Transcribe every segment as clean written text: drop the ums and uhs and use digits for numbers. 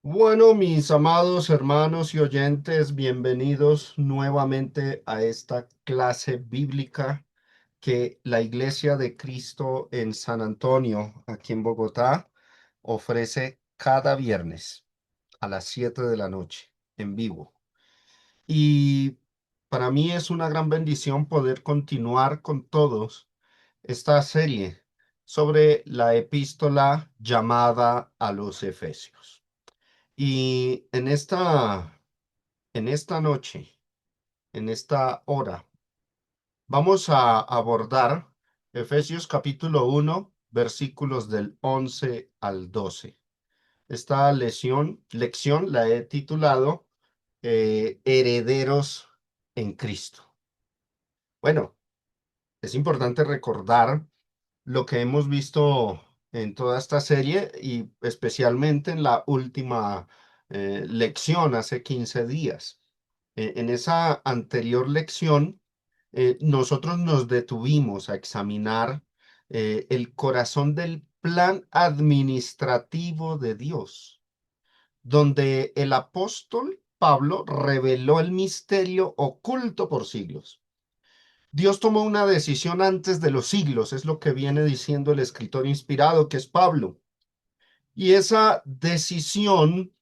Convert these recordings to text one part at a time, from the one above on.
Bueno, mis amados hermanos y oyentes, bienvenidos nuevamente a esta clase bíblica que la Iglesia de Cristo en San Antonio, aquí en Bogotá, ofrece cada viernes a las 7 de la noche en vivo. Y para mí es una gran bendición poder continuar con todos esta serie sobre la epístola llamada a los Efesios. Y en esta noche, en esta hora, vamos a abordar Efesios capítulo 1, versículos del 11 al 12. Esta lección la he titulado Herederos en Cristo. Bueno, es importante recordar lo que hemos visto en toda esta serie y especialmente en la última lección hace 15 días. En esa anterior lección, nosotros nos detuvimos a examinar el corazón del plan administrativo de Dios, donde el apóstol Pablo reveló el misterio oculto por siglos. Dios tomó una decisión antes de los siglos, es lo que viene diciendo el escritor inspirado, que es Pablo. Y esa decisión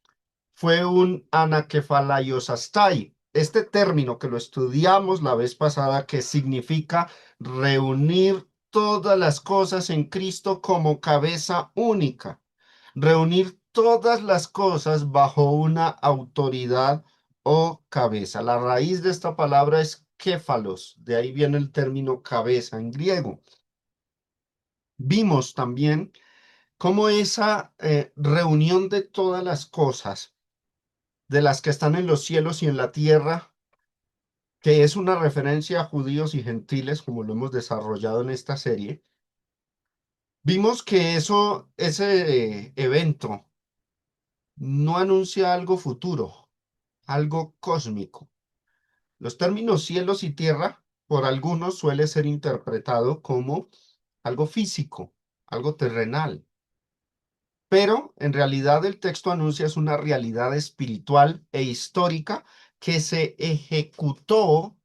fue un anakephalaiosastai. Este término que lo estudiamos la vez pasada, que significa reunir todas las cosas en Cristo como cabeza única. Reunir todas las cosas bajo una autoridad o cabeza. La raíz de esta palabra es kéfalos, de ahí viene el término cabeza en griego. Vimos también cómo esa reunión de todas las cosas, de las que están en los cielos y en la tierra, que es una referencia a judíos y gentiles, como lo hemos desarrollado en esta serie, vimos que ese evento no anuncia algo futuro, algo cósmico. Los términos cielos y tierra, por algunos, suele ser interpretado como algo físico, algo terrenal, pero en realidad el texto anuncia es una realidad espiritual e histórica que se ejecutó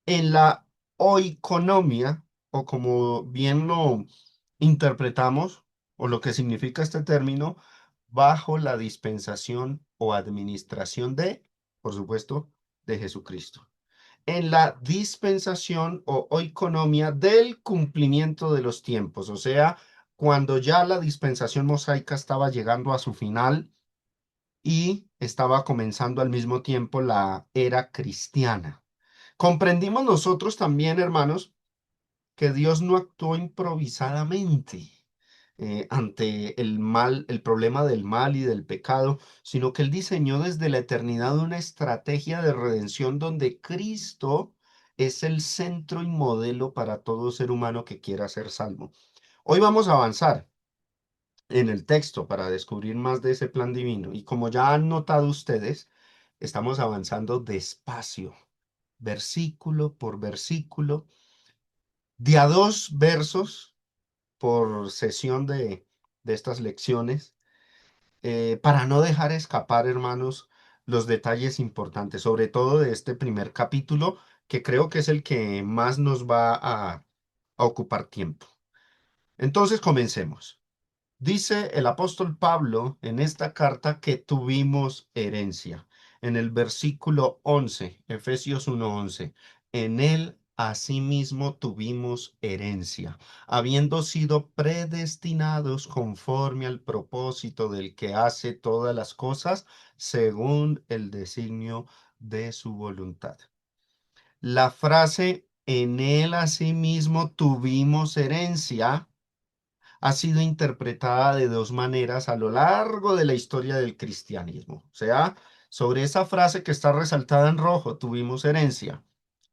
en la oikonomia, o como bien lo interpretamos, o lo que significa este término, bajo la dispensación o administración de, por supuesto, de Jesucristo. En la dispensación o oikonomia del cumplimiento de los tiempos, o sea, cuando ya la dispensación mosaica estaba llegando a su final y estaba comenzando al mismo tiempo la era cristiana. Comprendimos nosotros también, hermanos, que Dios no actuó improvisadamente ante el mal, el problema del mal y del pecado, sino que Él diseñó desde la eternidad una estrategia de redención donde Cristo es el centro y modelo para todo ser humano que quiera ser salvo. Hoy vamos a avanzar en el texto para descubrir más de ese plan divino y como ya han notado ustedes, estamos avanzando despacio, versículo por versículo, de a dos versos por sesión de estas lecciones, para no dejar escapar, hermanos, los detalles importantes, sobre todo de este primer capítulo, que creo que es el que más nos va a ocupar tiempo. Entonces, comencemos. Dice el apóstol Pablo en esta carta que tuvimos herencia. En el versículo 11, Efesios 1:11, en él asimismo tuvimos herencia, habiendo sido predestinados conforme al propósito del que hace todas las cosas según el designio de su voluntad. La frase en él asimismo tuvimos herencia ha sido interpretada de dos maneras a lo largo de la historia del cristianismo. O sea, sobre esa frase que está resaltada en rojo, tuvimos herencia.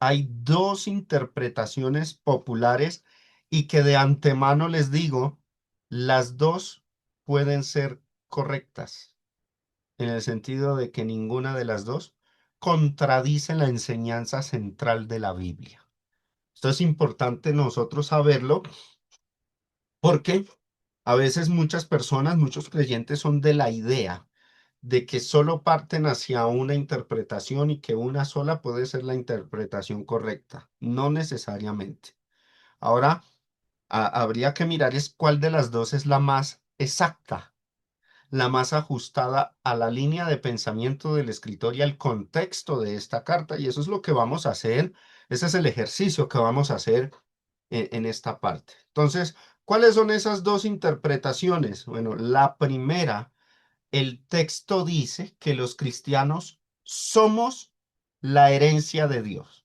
Hay dos interpretaciones populares y que de antemano les digo, las dos pueden ser correctas, en el sentido de que ninguna de las dos contradice la enseñanza central de la Biblia. Esto es importante nosotros saberlo porque a veces muchas personas, muchos creyentes son de la idea de que solo parten hacia una interpretación y que una sola puede ser la interpretación correcta. No necesariamente. Ahora, habría que mirar es cuál de las dos es la más exacta, la más ajustada a la línea de pensamiento del escritor y al contexto de esta carta. Y eso es lo que vamos a hacer. Ese es el ejercicio que vamos a hacer en esta parte. Entonces, ¿cuáles son esas dos interpretaciones? Bueno, la primera, el texto dice que los cristianos somos la herencia de Dios.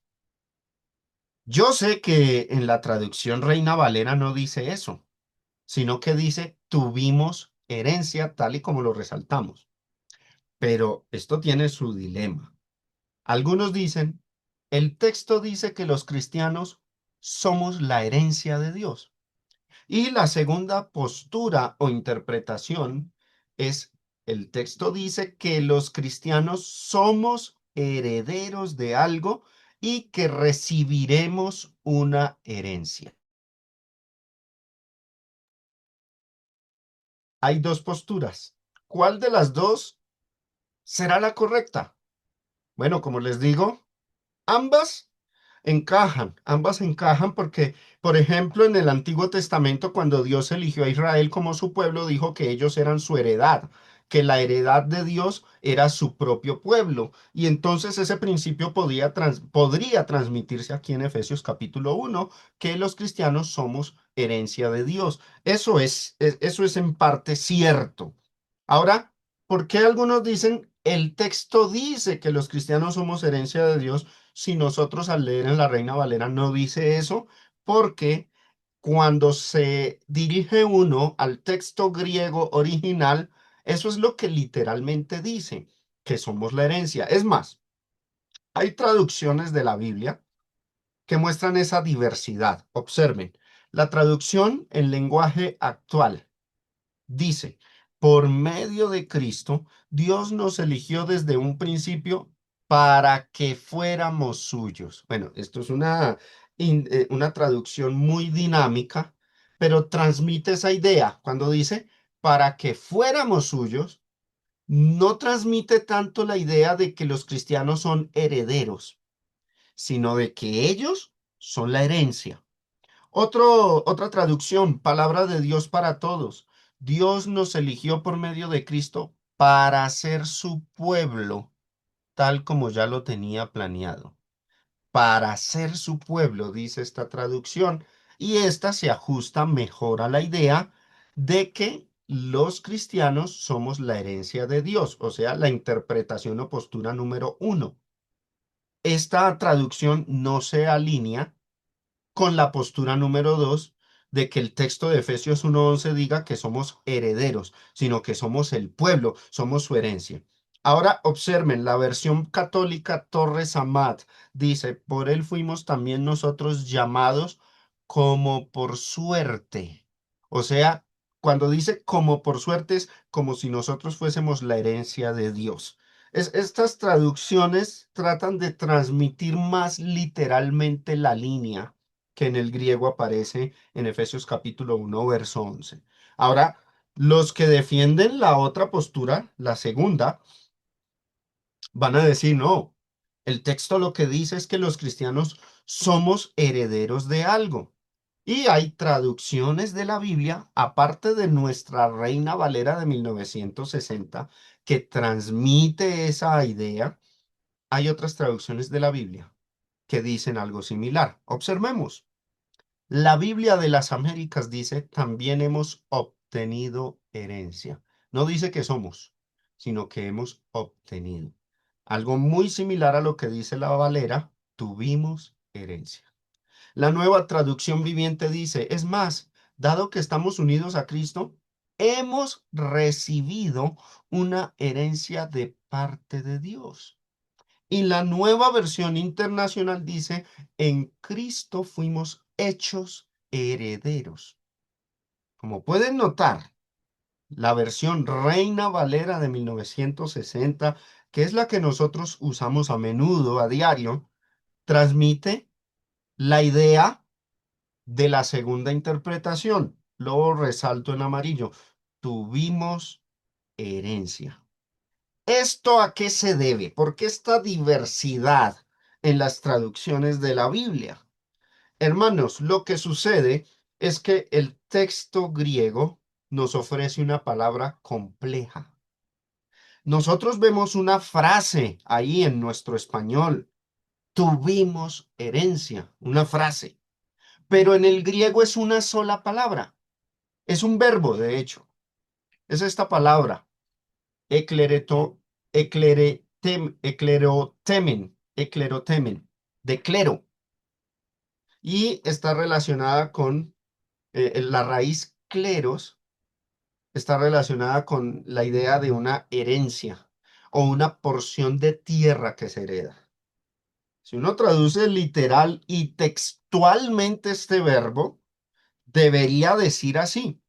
Yo sé que en la traducción Reina Valera no dice eso, sino que dice tuvimos herencia tal y como lo resaltamos. Pero esto tiene su dilema. Algunos dicen, el texto dice que los cristianos somos la herencia de Dios. Y la segunda postura o interpretación es, el texto dice que los cristianos somos herederos de algo y que recibiremos una herencia. Hay dos posturas. ¿Cuál de las dos será la correcta? Bueno, como les digo, ambas encajan porque, por ejemplo, en el Antiguo Testamento, cuando Dios eligió a Israel como su pueblo, dijo que ellos eran su heredad, que la heredad de Dios era su propio pueblo. Y entonces ese principio podría transmitirse aquí en Efesios capítulo 1, que los cristianos somos herencia de Dios. Eso es en parte cierto. Ahora, ¿por qué algunos dicen, el texto dice que los cristianos somos herencia de Dios? Si nosotros al leer en la Reina Valera no dice eso, porque cuando se dirige uno al texto griego original, eso es lo que literalmente dice, que somos la herencia. Es más, hay traducciones de la Biblia que muestran esa diversidad. Observen, la traducción en lenguaje actual dice, por medio de Cristo, Dios nos eligió desde un principio para que fuéramos suyos. Bueno, esto es una traducción muy dinámica, pero transmite esa idea. Cuando dice para que fuéramos suyos, no transmite tanto la idea de que los cristianos son herederos, sino de que ellos son la herencia. Otra traducción, palabra de Dios para todos. Dios nos eligió por medio de Cristo para ser su pueblo, tal como ya lo tenía planeado. Para ser su pueblo, dice esta traducción, y esta se ajusta mejor a la idea de que los cristianos somos la herencia de Dios, o sea, la interpretación o postura número uno. Esta traducción no se alinea con la postura número dos de que el texto de Efesios 1:11 diga que somos herederos, sino que somos el pueblo, somos su herencia. Ahora observen, la versión católica Torres Amat dice, por él fuimos también nosotros llamados como por suerte. O sea, cuando dice como por suerte es como si nosotros fuésemos la herencia de Dios. Estas traducciones tratan de transmitir más literalmente la línea que en el griego aparece en Efesios capítulo 1, verso 11. Ahora, los que defienden la otra postura, la segunda, van a decir, no, el texto lo que dice es que los cristianos somos herederos de algo. Y hay traducciones de la Biblia, aparte de nuestra Reina Valera de 1960, que transmite esa idea. Hay otras traducciones de la Biblia que dicen algo similar. Observemos. La Biblia de las Américas dice, también hemos obtenido herencia. No dice que somos, sino que hemos obtenido. Algo muy similar a lo que dice la Valera, tuvimos herencia. La nueva traducción viviente dice, es más, dado que estamos unidos a Cristo, hemos recibido una herencia de parte de Dios. Y la nueva versión internacional dice, en Cristo fuimos hechos herederos. Como pueden notar, la versión Reina Valera de 1960, que es la que nosotros usamos a menudo, a diario, transmite la idea de la segunda interpretación. Lo resalto en amarillo. Tuvimos herencia. ¿Esto a qué se debe? ¿Por qué esta diversidad en las traducciones de la Biblia? Hermanos, lo que sucede es que el texto griego nos ofrece una palabra compleja. Nosotros vemos una frase ahí en nuestro español. Tuvimos herencia, una frase. Pero en el griego es una sola palabra. Es un verbo, de hecho. Es esta palabra, eclereto, eclerotemen, de clero. Y está relacionada con la raíz cleros, está relacionada con la idea de una herencia o una porción de tierra que se hereda. Si uno traduce literal y textualmente este verbo, debería decir así,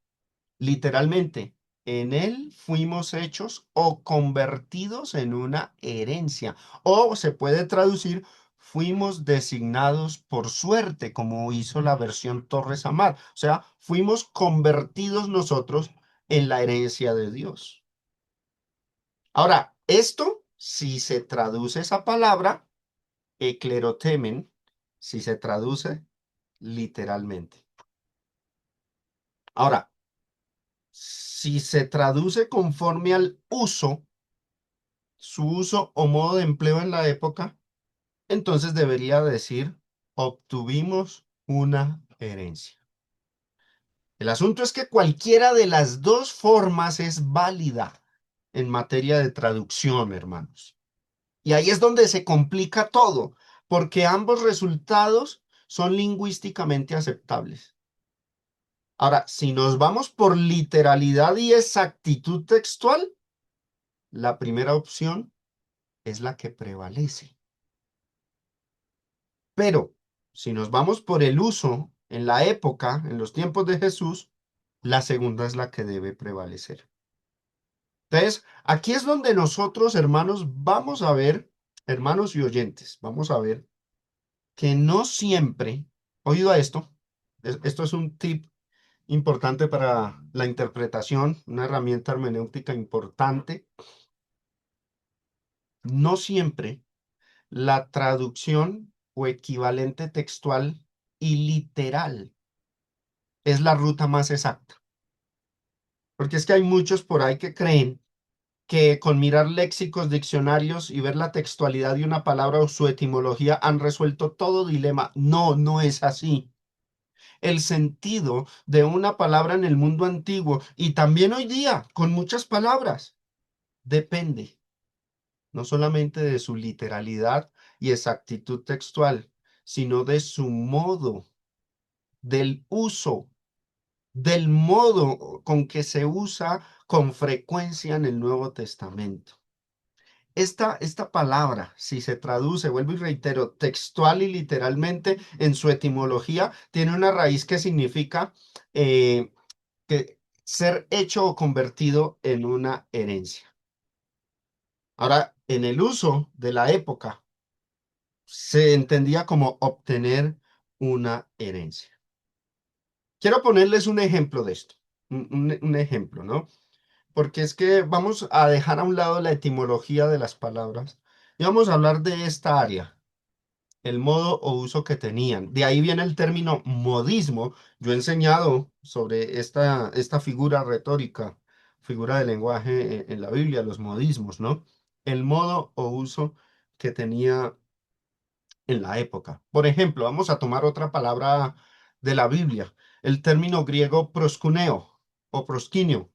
literalmente, en él fuimos hechos o convertidos en una herencia. O se puede traducir, fuimos designados por suerte, como hizo la versión Torres Amar. O sea, fuimos convertidos nosotros en la herencia de Dios. Ahora, esto, si se traduce esa palabra, eclerotemen, si se traduce literalmente. Ahora, si se traduce conforme al uso, su uso o modo de empleo en la época, entonces debería decir, obtuvimos una herencia. El asunto es que cualquiera de las dos formas es válida en materia de traducción, hermanos. Y ahí es donde se complica todo, porque ambos resultados son lingüísticamente aceptables. Ahora, si nos vamos por literalidad y exactitud textual, la primera opción es la que prevalece. Pero si nos vamos por el uso en la época, en los tiempos de Jesús, la segunda es la que debe prevalecer. Entonces, aquí es donde nosotros, hermanos, vamos a ver, hermanos y oyentes, vamos a ver que no siempre, oído a esto, esto es un tip importante para la interpretación, una herramienta hermenéutica importante, no siempre la traducción o equivalente textual y literal es la ruta más exacta. Porque es que hay muchos por ahí que creen que con mirar léxicos, diccionarios y ver la textualidad de una palabra o su etimología han resuelto todo dilema. No, no es así. El sentido de una palabra en el mundo antiguo y también hoy día con muchas palabras depende no solamente de su literalidad y exactitud textual, sino de su modo, del uso, del modo con que se usa con frecuencia en el Nuevo Testamento. Esta palabra, si se traduce, vuelvo y reitero, textual y literalmente en su etimología, tiene una raíz que significa que ser hecho o convertido en una herencia. Ahora, en el uso de la época, se entendía como obtener una herencia. Quiero ponerles un ejemplo de esto, un ejemplo, ¿no? Porque es que vamos a dejar a un lado la etimología de las palabras y vamos a hablar de esta área, el modo o uso que tenían. De ahí viene el término modismo. Yo he enseñado sobre esta figura retórica, figura de lenguaje en la Biblia, los modismos, ¿no? El modo o uso que tenía en la época. Por ejemplo, vamos a tomar otra palabra de la Biblia, el término griego proskuneo o proskinio,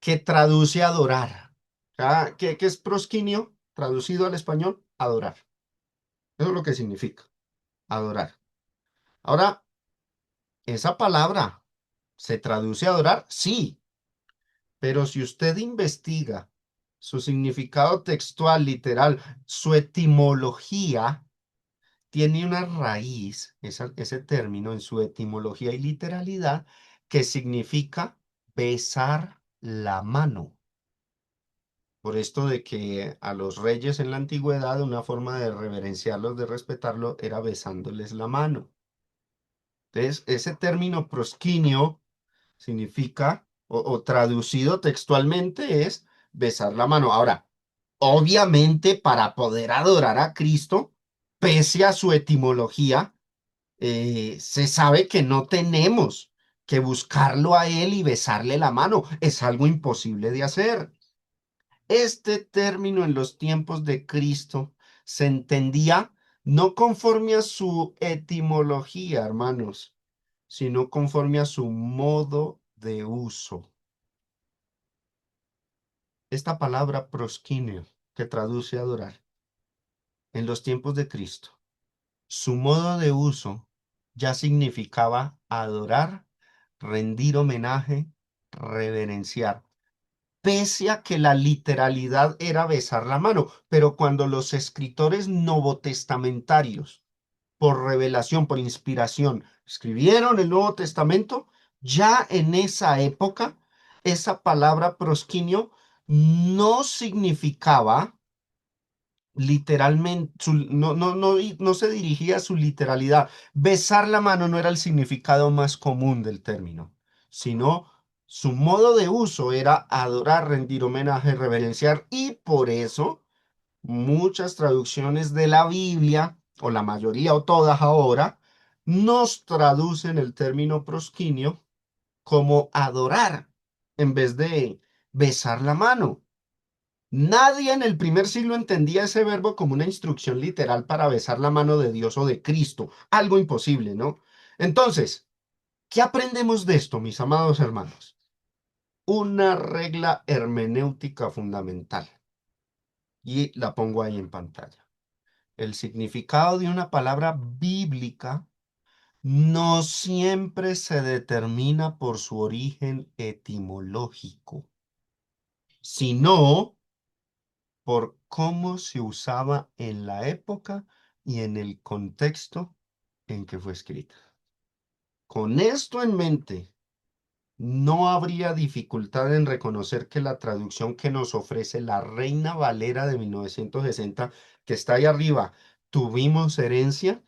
que traduce adorar. ¿Qué es proskinio? Traducido al español, adorar. Eso es lo que significa, adorar. Ahora, esa palabra se traduce adorar, sí, pero si usted investiga su significado textual, literal, su etimología, tiene una raíz, ese término en su etimología y literalidad, que significa besar la mano. Por esto de que a los reyes en la antigüedad una forma de reverenciarlos, de respetarlos, era besándoles la mano. Entonces, ese término prosquinio significa, o traducido textualmente, es besar la mano. Ahora, Obviamente, para poder adorar a Cristo, pese a su etimología, se sabe que no tenemos que buscarlo a Él y besarle la mano. Es algo imposible de hacer. Este término en los tiempos de Cristo se entendía no conforme a su etimología, hermanos, sino conforme a su modo de uso. Esta palabra proskineo, que traduce adorar, en los tiempos de Cristo, su modo de uso ya significaba adorar, rendir homenaje, reverenciar, pese a que la literalidad era besar la mano. Pero cuando los escritores novotestamentarios, por revelación, por inspiración, escribieron el Nuevo Testamento, ya en esa época, esa palabra prosquinio no significaba literalmente, no se dirigía a su literalidad. Besar la mano no era el significado más común del término, sino su modo de uso era adorar, rendir homenaje, reverenciar, y por eso muchas traducciones de la Biblia, o la mayoría o todas ahora, nos traducen el término prosquinio como adorar en vez de besar la mano. Nadie en el primer siglo entendía ese verbo como una instrucción literal para besar la mano de Dios o de Cristo. Algo imposible, ¿no? Entonces, ¿qué aprendemos de esto, mis amados hermanos? Una regla hermenéutica fundamental. Y la pongo ahí en pantalla. El significado de una palabra bíblica no siempre se determina por su origen etimológico, sino por cómo se usaba en la época y en el contexto en que fue escrita. Con esto en mente, no habría dificultad en reconocer que la traducción que nos ofrece la Reina Valera de 1960, que está ahí arriba, tuvimos herencia,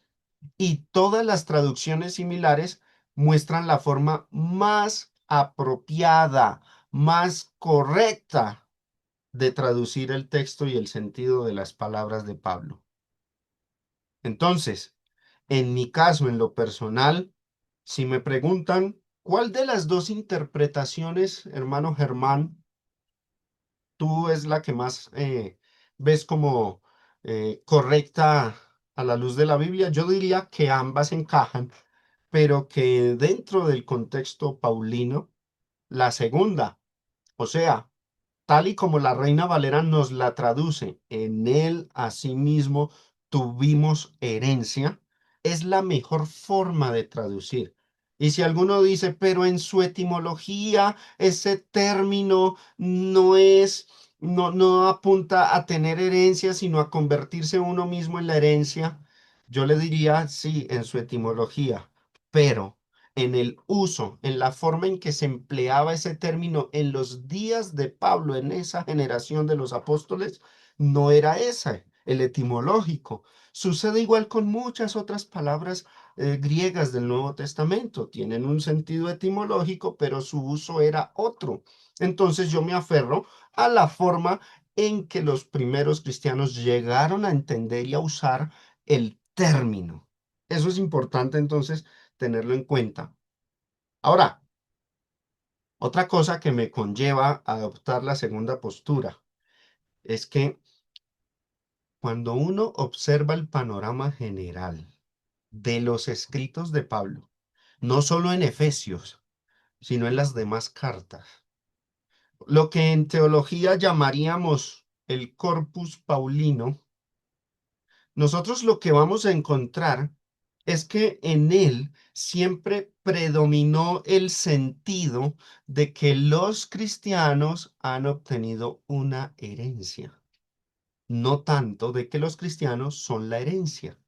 y todas las traducciones similares muestran la forma más apropiada, más correcta de traducir el texto y el sentido de las palabras de Pablo. Entonces, en mi caso, en lo personal, si me preguntan cuál de las dos interpretaciones, hermano Germán, tú es la que más ves como correcta a la luz de la Biblia, yo diría que ambas encajan, pero que dentro del contexto paulino, la segunda, o sea, tal y como la Reina Valera nos la traduce, en él asimismo tuvimos herencia, es la mejor forma de traducir. Y si alguno dice, pero en su etimología ese término no apunta a tener herencia, sino a convertirse uno mismo en la herencia, yo le diría, sí, en su etimología, pero en el uso, en la forma en que se empleaba ese término en los días de Pablo, en esa generación de los apóstoles, no era ese el etimológico. Sucede igual con muchas otras palabras griegas del Nuevo Testamento. Tienen un sentido etimológico, pero su uso era otro. Entonces yo me aferro a la forma en que los primeros cristianos llegaron a entender y a usar el término. Eso es importante entonces tenerlo en cuenta. Ahora, otra cosa que me conlleva a adoptar la segunda postura es que cuando uno observa el panorama general de los escritos de Pablo, no solo en Efesios, sino en las demás cartas, lo que en teología llamaríamos el corpus paulino, nosotros lo que vamos a encontrar es que en él siempre predominó el sentido de que los cristianos han obtenido una herencia, no tanto de que los cristianos son la herencia.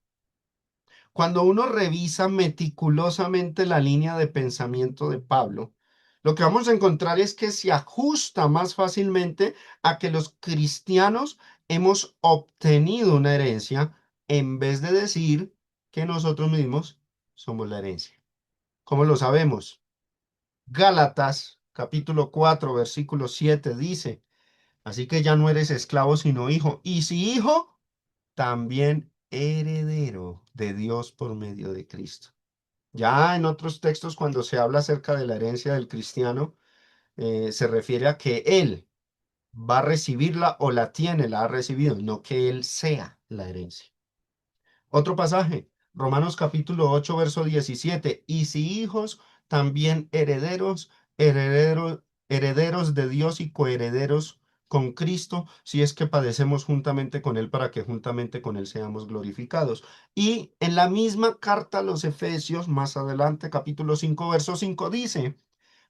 Cuando uno revisa meticulosamente la línea de pensamiento de Pablo, lo que vamos a encontrar es que se ajusta más fácilmente a que los cristianos hemos obtenido una herencia en vez de decir que nosotros mismos somos la herencia. ¿Cómo lo sabemos? Gálatas capítulo 4 versículo 7 dice: Así que ya no eres esclavo, sino hijo. Y si hijo, también heredero de Dios por medio de Cristo. Ya en otros textos, cuando se habla acerca de la herencia del cristiano, se refiere a que él va a recibirla o la tiene, la ha recibido, no que él sea la herencia. Otro pasaje, Romanos capítulo 8 verso 17. Y si hijos, también herederos, herederos de Dios y coherederos con Cristo, si es que padecemos juntamente con Él para que juntamente con Él seamos glorificados. Y en la misma carta a los Efesios, más adelante, capítulo 5 verso 5 dice,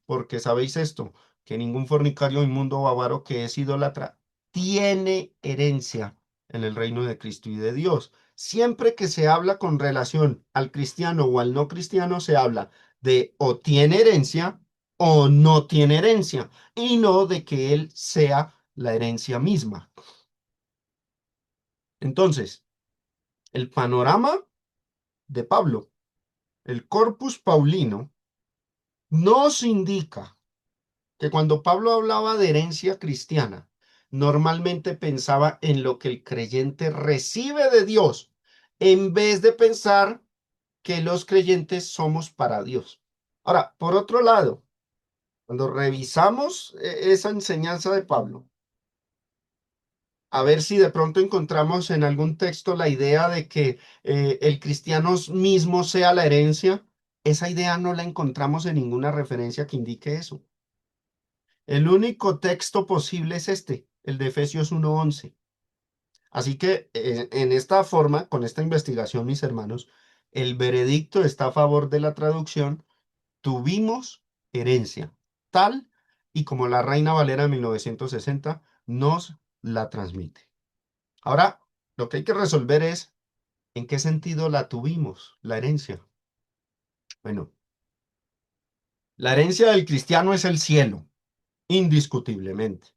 porque sabéis esto, que ningún fornicario, inmundo o avaro que es idólatra tiene herencia en el reino de Cristo y de Dios. Siempre que se habla con relación al cristiano o al no cristiano, se habla de o tiene herencia o no tiene herencia, y no de que él sea la herencia misma. Entonces, el panorama de Pablo, el corpus paulino, nos indica que cuando Pablo hablaba de herencia cristiana, normalmente pensaba en lo que el creyente recibe de Dios, en vez de pensar que los creyentes somos para Dios. Ahora, por otro lado, cuando revisamos esa enseñanza de Pablo, a ver si de pronto encontramos en algún texto la idea de que el cristiano mismo sea la herencia, esa idea no la encontramos en ninguna referencia que indique eso. El único texto posible es este, el de Efesios 1:11. Así que en esta forma, con esta investigación, mis hermanos, el veredicto está a favor de la traducción, tuvimos herencia, tal y como la Reina Valera de 1960 nos la transmite. Ahora, lo que hay que resolver es en qué sentido la tuvimos, la herencia. Bueno, la herencia del cristiano es el cielo, indiscutiblemente.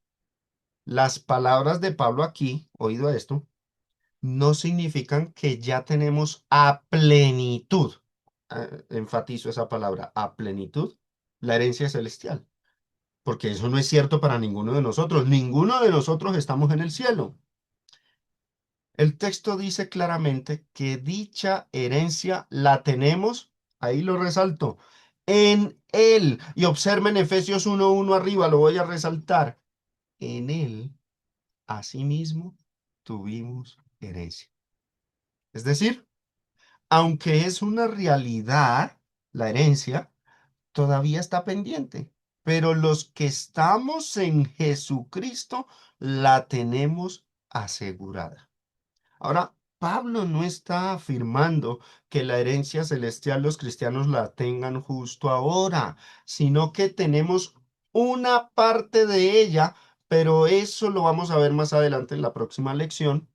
Las palabras de Pablo aquí, oído esto, no significan que ya tenemos a plenitud, enfatizo esa palabra, a plenitud, la herencia celestial, porque eso no es cierto para ninguno de nosotros estamos en el cielo. El texto dice claramente que dicha herencia la tenemos, ahí lo resalto, en Él. Y observen Efesios 1:1 arriba, lo voy a resaltar, en Él, asimismo, tuvimos herencia. Es decir, aunque es una realidad, la herencia todavía está pendiente, pero los que estamos en Jesucristo la tenemos asegurada. Ahora, Pablo no está afirmando que la herencia celestial los cristianos la tengan justo ahora, sino que tenemos una parte de ella, pero eso lo vamos a ver más adelante en la próxima lección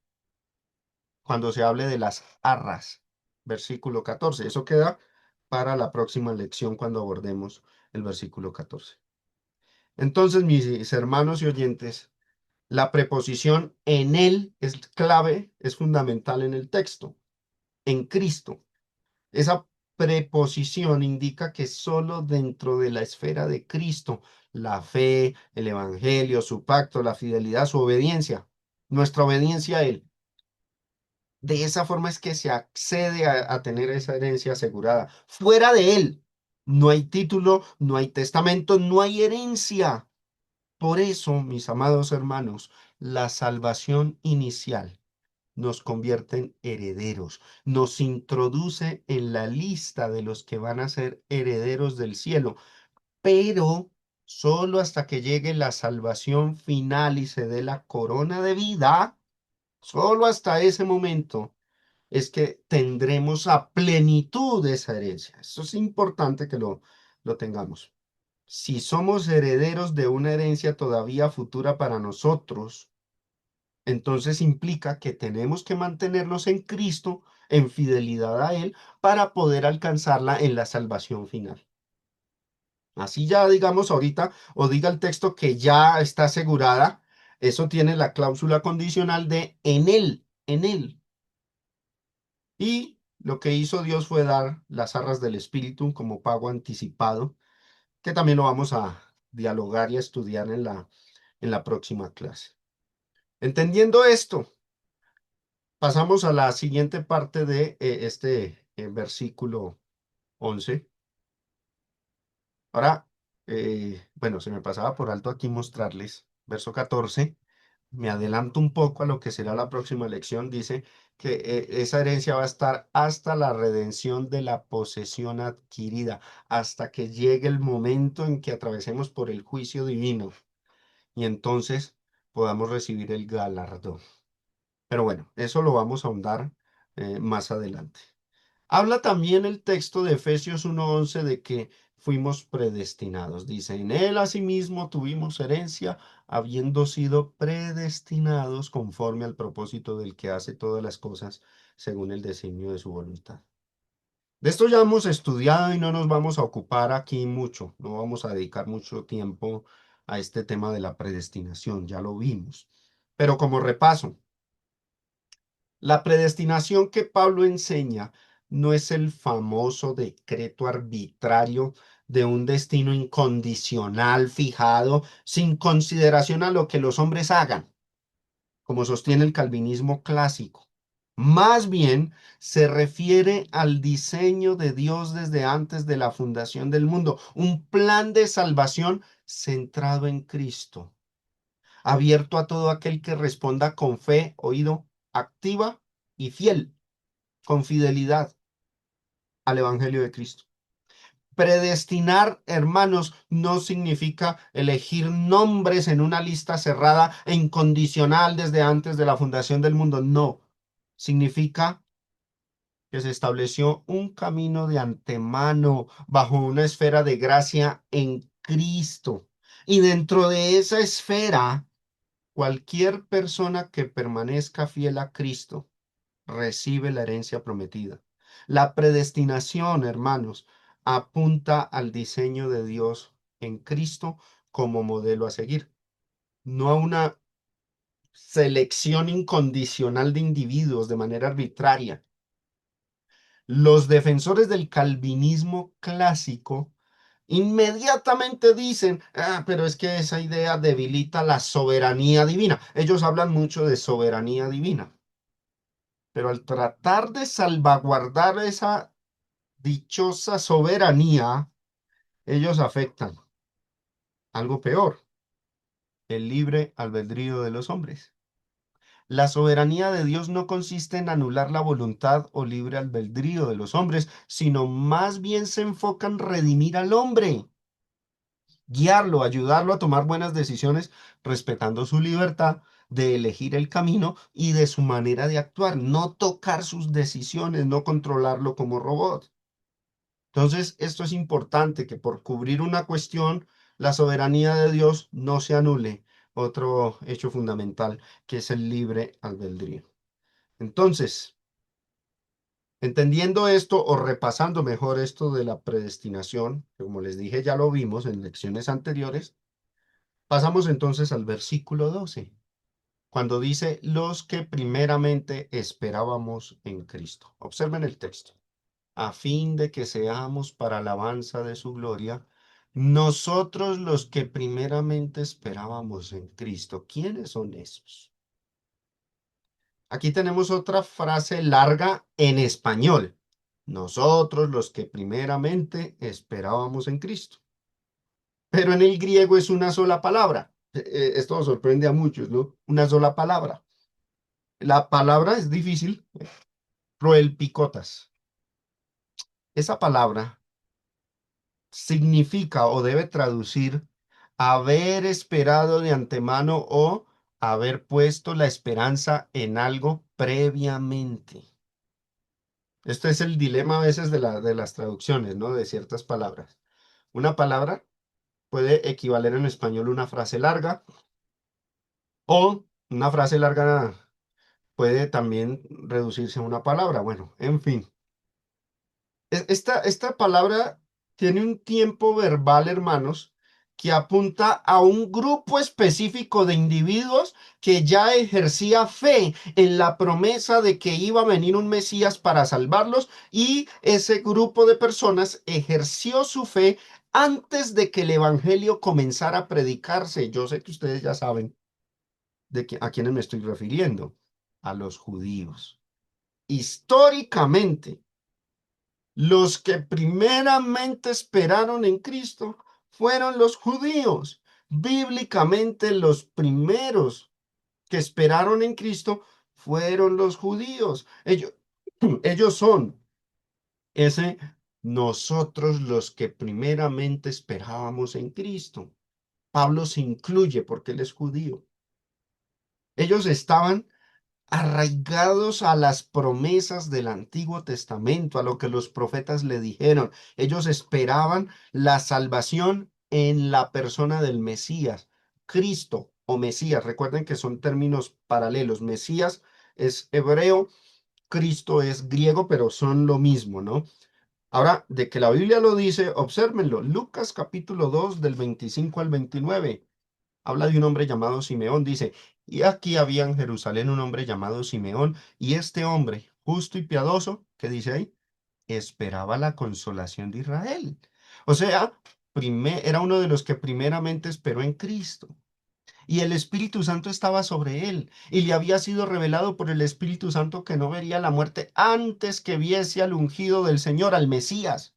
cuando se hable de las arras, versículo 14. Eso queda para la próxima lección cuando abordemos el versículo 14. Entonces, mis hermanos y oyentes, la preposición en él es clave, es fundamental en el texto, en Cristo. Esa preposición indica que solo dentro de la esfera de Cristo, la fe, el evangelio, su pacto, la fidelidad, su obediencia, nuestra obediencia a él, de esa forma es que se accede a tener esa herencia asegurada. Fuera de él, no hay título, no hay testamento, no hay herencia. Por eso, mis amados hermanos, la salvación inicial nos convierte en herederos, nos introduce en la lista de los que van a ser herederos del cielo, pero solo hasta que llegue la salvación final y se dé la corona de vida, solo hasta ese momento es que tendremos a plenitud esa herencia. Eso es importante que lo tengamos. Si somos herederos de una herencia todavía futura para nosotros, entonces implica que tenemos que mantenernos en Cristo, en fidelidad a Él, para poder alcanzarla en la salvación final. Así ya digamos ahorita, o diga el texto que ya está asegurada, eso tiene la cláusula condicional de en Él. Y lo que hizo Dios fue dar las arras del Espíritu como pago anticipado, que también lo vamos a dialogar y a estudiar en la próxima clase. Entendiendo esto, pasamos a la siguiente parte de este versículo 11. Ahora, bueno, se me pasaba por alto aquí mostrarles, verso 14. Me adelanto un poco a lo que será la próxima lección. Dice que esa herencia va a estar hasta la redención de la posesión adquirida, hasta que llegue el momento en que atravesemos por el juicio divino y entonces podamos recibir el galardón. Pero bueno, eso lo vamos a ahondar más adelante. Habla también el texto de Efesios 1:11 de que fuimos predestinados. Dice, en él asimismo tuvimos herencia, habiendo sido predestinados conforme al propósito del que hace todas las cosas según el designio de su voluntad. De esto ya hemos estudiado y no nos vamos a ocupar aquí mucho, no vamos a dedicar mucho tiempo a este tema de la predestinación, ya lo vimos. Pero como repaso, la predestinación que Pablo enseña no es el famoso decreto arbitrario de un destino incondicional fijado sin consideración a lo que los hombres hagan, como sostiene el calvinismo clásico. Más bien se refiere al diseño de Dios desde antes de la fundación del mundo, un plan de salvación centrado en Cristo, abierto a todo aquel que responda con fe, oído, activa y fiel, con fidelidad al Evangelio de Cristo. Predestinar, hermanos, no significa elegir nombres en una lista cerrada e incondicional desde antes de la fundación del mundo. No, significa que se estableció un camino de antemano bajo una esfera de gracia en Cristo. Y dentro de esa esfera, cualquier persona que permanezca fiel a Cristo recibe la herencia prometida. La predestinación, hermanos, apunta al diseño de Dios en Cristo como modelo a seguir, no a una selección incondicional de individuos de manera arbitraria. Los defensores del calvinismo clásico inmediatamente dicen, pero es que esa idea debilita la soberanía divina. Ellos hablan mucho de soberanía divina, pero al tratar de salvaguardar esa dichosa soberanía, ellos afectan algo peor, el libre albedrío de los hombres. La soberanía de Dios no consiste en anular la voluntad o libre albedrío de los hombres, sino más bien se enfoca en redimir al hombre, guiarlo, ayudarlo a tomar buenas decisiones, respetando su libertad de elegir el camino y de su manera de actuar, no tocar sus decisiones, no controlarlo como robot. Entonces, esto es importante, que por cubrir una cuestión, la soberanía de Dios no se anule. Otro hecho fundamental, que es el libre albedrío. Entonces, entendiendo esto o repasando mejor esto de la predestinación, que como les dije ya lo vimos en lecciones anteriores, pasamos entonces al versículo 12, cuando dice los que primeramente esperábamos en Cristo. Observen el texto. A fin de que seamos para alabanza de su gloria, nosotros los que primeramente esperábamos en Cristo. ¿Quiénes son esos? Aquí tenemos otra frase larga en español. Nosotros los que primeramente esperábamos en Cristo. Pero en el griego es una sola palabra. Esto sorprende a muchos, ¿no? Una sola palabra. La palabra es difícil. Proelpicotas. Esa palabra significa o debe traducir haber esperado de antemano o haber puesto la esperanza en algo previamente. Este es el dilema a veces de las traducciones, ¿no? De ciertas palabras. Una palabra puede equivaler en español a una frase larga o una frase larga puede también reducirse a una palabra. Bueno, en fin. Esta palabra tiene un tiempo verbal, hermanos, que apunta a un grupo específico de individuos que ya ejercía fe en la promesa de que iba a venir un Mesías para salvarlos, y ese grupo de personas ejerció su fe antes de que el evangelio comenzara a predicarse. Yo sé que ustedes ya saben a quiénes me estoy refiriendo, a los judíos. Históricamente, los que primeramente esperaron en Cristo fueron los judíos. Bíblicamente, los primeros que esperaron en Cristo fueron los judíos. Ellos son ese nosotros los que primeramente esperábamos en Cristo. Pablo se incluye porque él es judío. Ellos estaban arraigados a las promesas del Antiguo Testamento, a lo que los profetas le dijeron. Ellos esperaban la salvación en la persona del Mesías, Cristo o Mesías. Recuerden que son términos paralelos. Mesías es hebreo, Cristo es griego, pero son lo mismo, ¿no? Ahora, de que la Biblia lo dice, obsérvenlo. Lucas capítulo 2 del 25 al 29. Habla de un hombre llamado Simeón, dice, y aquí había en Jerusalén un hombre llamado Simeón, y este hombre, justo y piadoso, ¿qué dice ahí? Esperaba la consolación de Israel. O sea, era uno de los que primeramente esperó en Cristo. Y el Espíritu Santo estaba sobre él, y le había sido revelado por el Espíritu Santo que no vería la muerte antes que viese al ungido del Señor, al Mesías.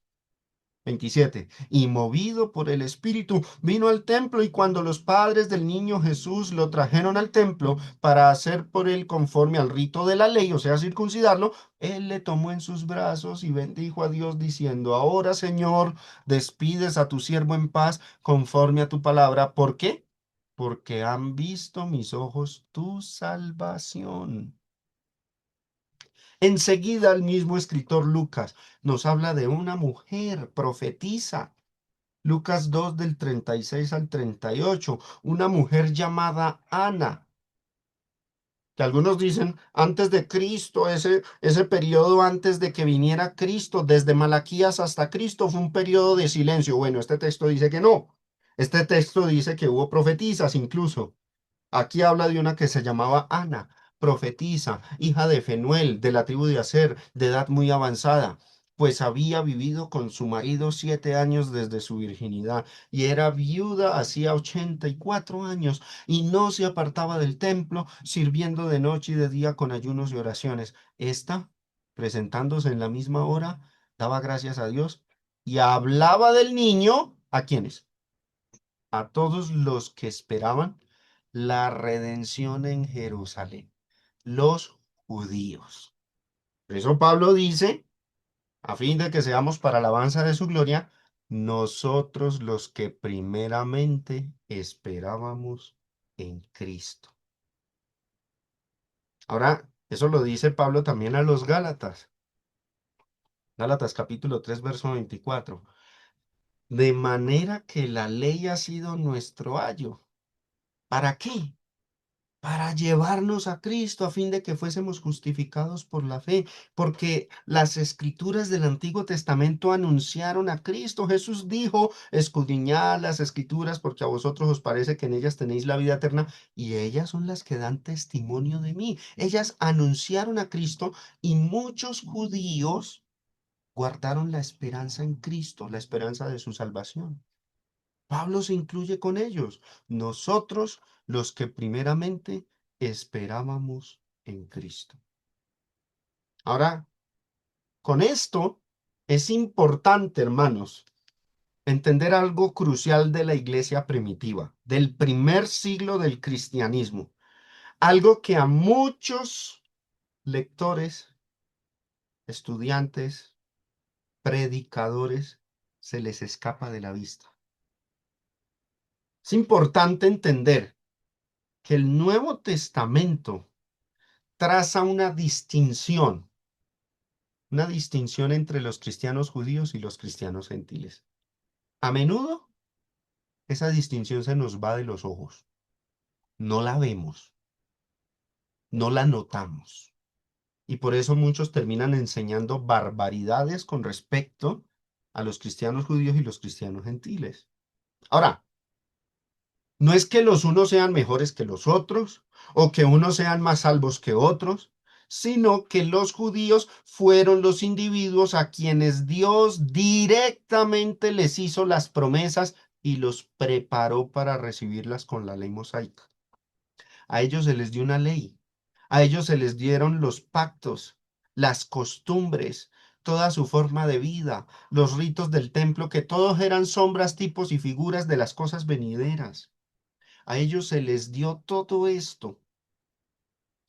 27. Y movido por el Espíritu, vino al templo y cuando los padres del niño Jesús lo trajeron al templo para hacer por él conforme al rito de la ley, o sea, circuncidarlo, él le tomó en sus brazos y bendijo a Dios diciendo, ahora Señor, despides a tu siervo en paz conforme a tu palabra. ¿Por qué? Porque han visto mis ojos tu salvación. Enseguida el mismo escritor Lucas nos habla de una mujer profetisa. Lucas 2 del 36 al 38, una mujer llamada Ana, que algunos dicen antes de Cristo, ese periodo antes de que viniera Cristo, desde Malaquías hasta Cristo, fue un periodo de silencio. Bueno, este texto dice que no. Este texto dice que hubo profetisas incluso. Aquí habla de una que se llamaba Ana, profetisa, hija de Fenuel, de la tribu de Aser, de edad muy avanzada, pues había vivido con su marido 7 años desde su virginidad y era viuda hacía 84 años y no se apartaba del templo, sirviendo de noche y de día con ayunos y oraciones. Esta, presentándose en la misma hora, daba gracias a Dios y hablaba del niño. ¿A quiénes? A todos los que esperaban la redención en Jerusalén, los judíos. Por eso Pablo dice, a fin de que seamos para alabanza de su gloria, nosotros los que primeramente esperábamos en Cristo. Ahora, eso lo dice Pablo también a los Gálatas. Gálatas capítulo 3 verso 24. De manera que la ley ha sido nuestro ayo. ¿Para qué? Para llevarnos a Cristo a fin de que fuésemos justificados por la fe, porque las escrituras del Antiguo Testamento anunciaron a Cristo. Jesús dijo, escudriñad las escrituras porque a vosotros os parece que en ellas tenéis la vida eterna y ellas son las que dan testimonio de mí. Ellas anunciaron a Cristo y muchos judíos guardaron la esperanza en Cristo, la esperanza de su salvación. Pablo se incluye con ellos, nosotros los que primeramente esperábamos en Cristo. Ahora, con esto es importante, hermanos, entender algo crucial de la iglesia primitiva, del primer siglo del cristianismo, algo que a muchos lectores, estudiantes, predicadores, se les escapa de la vista. Es importante entender que el Nuevo Testamento traza una distinción entre los cristianos judíos y los cristianos gentiles. A menudo esa distinción se nos va de los ojos, no la vemos, no la notamos. Y por eso muchos terminan enseñando barbaridades con respecto a los cristianos judíos y los cristianos gentiles. Ahora, no es que los unos sean mejores que los otros o que unos sean más salvos que otros, sino que los judíos fueron los individuos a quienes Dios directamente les hizo las promesas y los preparó para recibirlas con la ley mosaica. A ellos se les dio una ley, a ellos se les dieron los pactos, las costumbres, toda su forma de vida, los ritos del templo, que todos eran sombras, tipos y figuras de las cosas venideras. A ellos se les dio todo esto,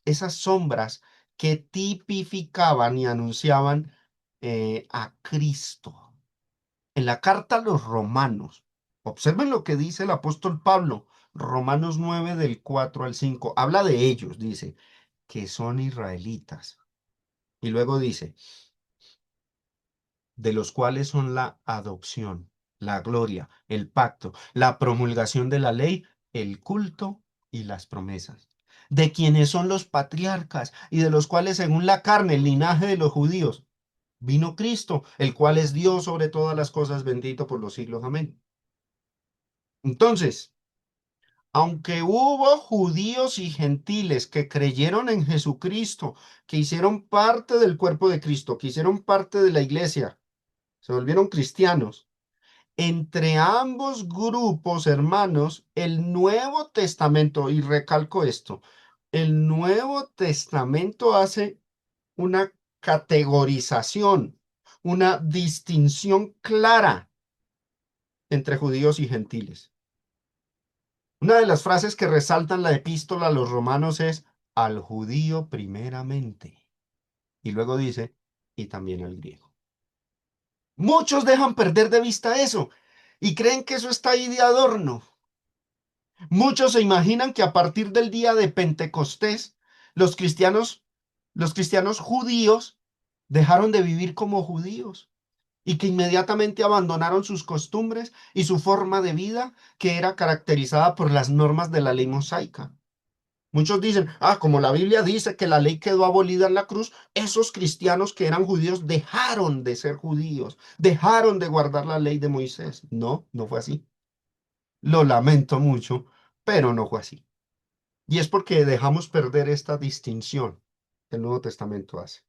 esas sombras que tipificaban y anunciaban a Cristo. En la carta a los romanos, observen lo que dice el apóstol Pablo, Romanos 9 del 4 al 5, habla de ellos, dice, que son israelitas. Y luego dice, de los cuales son la adopción, la gloria, el pacto, la promulgación de la ley, el culto y las promesas. De quienes son los patriarcas y de los cuales según la carne, el linaje de los judíos, vino Cristo, el cual es Dios sobre todas las cosas, bendito por los siglos. Amén. Entonces, aunque hubo judíos y gentiles que creyeron en Jesucristo, que hicieron parte del cuerpo de Cristo, que hicieron parte de la iglesia, se volvieron cristianos. Entre ambos grupos, hermanos, el Nuevo Testamento, y recalco esto, el Nuevo Testamento hace una categorización, una distinción clara entre judíos y gentiles. Una de las frases que resaltan la epístola a los romanos es al judío primeramente. Y luego dice, y también al griego. Muchos dejan perder de vista eso y creen que eso está ahí de adorno. Muchos se imaginan que a partir del día de Pentecostés, los cristianos, los cristianos judíos dejaron de vivir como judíos y que inmediatamente abandonaron sus costumbres y su forma de vida que era caracterizada por las normas de la ley mosaica. Muchos dicen, como la Biblia dice que la ley quedó abolida en la cruz, esos cristianos que eran judíos dejaron de ser judíos, dejaron de guardar la ley de Moisés. No, no fue así. Lo lamento mucho, pero no fue así. Y es porque dejamos perder esta distinción que el Nuevo Testamento hace.